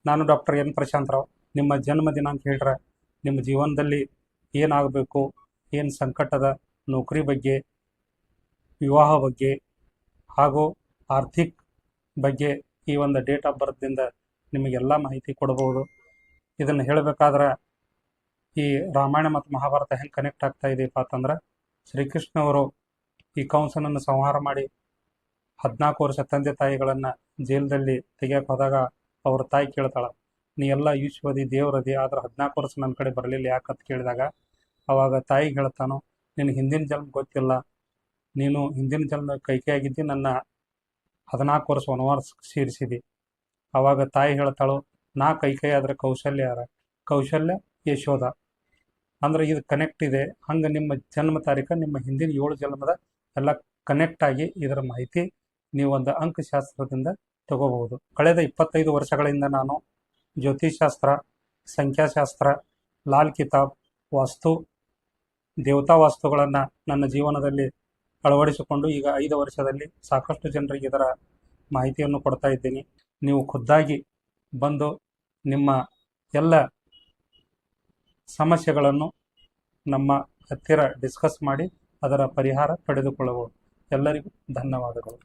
ನಾನು doctor N ಪ್ರಶಾಂತರಾವ್. ನಿಮ್ಮ ಜನ್ಮ ದಿನಾಂಕ ಹೇಳ್ರೆ ನಿಮ್ಮ ಜೀವನದಲ್ಲಿ ಏನಾಗಬೇಕು, ಏನು ಸಂಕಟದ, ನೌಕರಿ ಬಗ್ಗೆ, ವಿವಾಹ ಬಗ್ಗೆ ಹಾಗೂ ಆರ್ಥಿಕ ಬಗ್ಗೆ ಈ ಒಂದು ಡೇಟ್ ಆಫ್ ಬರ್ತ್ದಿಂದ ನಿಮಗೆಲ್ಲ ಮಾಹಿತಿ ಕೊಡಬಹುದು. ಇದನ್ನು ಹೇಳಬೇಕಾದ್ರೆ ಈ ರಾಮಾಯಣ ಮತ್ತು ಮಹಾಭಾರತ ಹೆಂಗೆ ಕನೆಕ್ಟ್ ಆಗ್ತಾ ಇದೆಯಪ್ಪ ಅಂತಂದ್ರೆ, ಶ್ರೀಕೃಷ್ಣ ಅವರು ಈ ಕಂಸನನ್ನು ಸಂಹಾರ ಮಾಡಿ 14 ವರ್ಷ ತಂದೆ ತಾಯಿಗಳನ್ನು ಜೈಲದಲ್ಲಿ ತೆಗಿಯಕ್ಕೆ ಹೋದಾಗ ಅವ್ರ ತಾಯಿ ಕೇಳ್ತಾಳ, ನೀ ಎಲ್ಲ ಈಶ್ವದಿ ದೇವ್ರದಿ, ಆದ್ರೆ 14 ವರ್ಷ ನನ್ನ ಕಡೆ ಬರಲಿಲ್ಲ ಯಾಕಂತ ಕೇಳಿದಾಗ ಅವಾಗ ತಾಯಿಗೆ ಹೇಳ್ತಾನೋ, ನಿನಗೆ ಹಿಂದಿನ ಜನ್ಮ ಗೊತ್ತಿಲ್ಲ, ನೀನು ಹಿಂದಿನ ಜನ್ಮ ಕೈಕೆಯಾಗಿದ್ದಿ, ನನ್ನ 14 ವರ್ಷ ವನವಾಸ ಸೇರಿಸಿದಿ. ಅವಾಗ ತಾಯಿ ಹೇಳ್ತಾಳು, ನಾ ಕೈಕೈ ಆದ್ರೆ ಕೌಶಲ್ಯ ಯಾರ? ಕೌಶಲ್ಯ ಯಶೋಧ. ಅಂದ್ರೆ ಇದು ಕನೆಕ್ಟ್ ಇದೆ. ಹಂಗೆ ನಿಮ್ಮ ಜನ್ಮ ತಾರೀಕು ನಿಮ್ಮ ಹಿಂದಿನ 7 ಜನ್ಮದ ಎಲ್ಲ ಕನೆಕ್ಟ್ ಆಗಿ ಇದರ ಮಾಹಿತಿ ನೀವು ಒಂದು ಅಂಕಶಾಸ್ತ್ರದಿಂದ ತಗೋಬಹುದು. ಕಳೆದ 25 ವರ್ಷಗಳಿಂದ ನಾನು ಜ್ಯೋತಿಷಾಸ್ತ್ರ, ಸಂಖ್ಯಾಶಾಸ್ತ್ರ, ಲಾಲ್ ಕಿತಾಬ್, ವಾಸ್ತು, ದೇವತಾ ವಾಸ್ತುಗಳನ್ನು ನನ್ನ ಜೀವನದಲ್ಲಿ ಅಳವಡಿಸಿಕೊಂಡು ಈಗ 5 ವರ್ಷದಲ್ಲಿ ಸಾಕಷ್ಟು ಜನರಿಗೆ ಇದರ ಮಾಹಿತಿಯನ್ನು ಕೊಡ್ತಾ ಇದ್ದೀನಿ. ನೀವು ಖುದ್ದಾಗಿ ಬಂದು ನಿಮ್ಮ ಎಲ್ಲ ಸಮಸ್ಯೆಗಳನ್ನು ನಮ್ಮ ಹತ್ತಿರ ಡಿಸ್ಕಸ್ ಮಾಡಿ ಅದರ ಪರಿಹಾರ ಪಡೆದುಕೊಳ್ಳಬಹುದು. ಎಲ್ಲರಿಗೂ ಧನ್ಯವಾದಗಳು.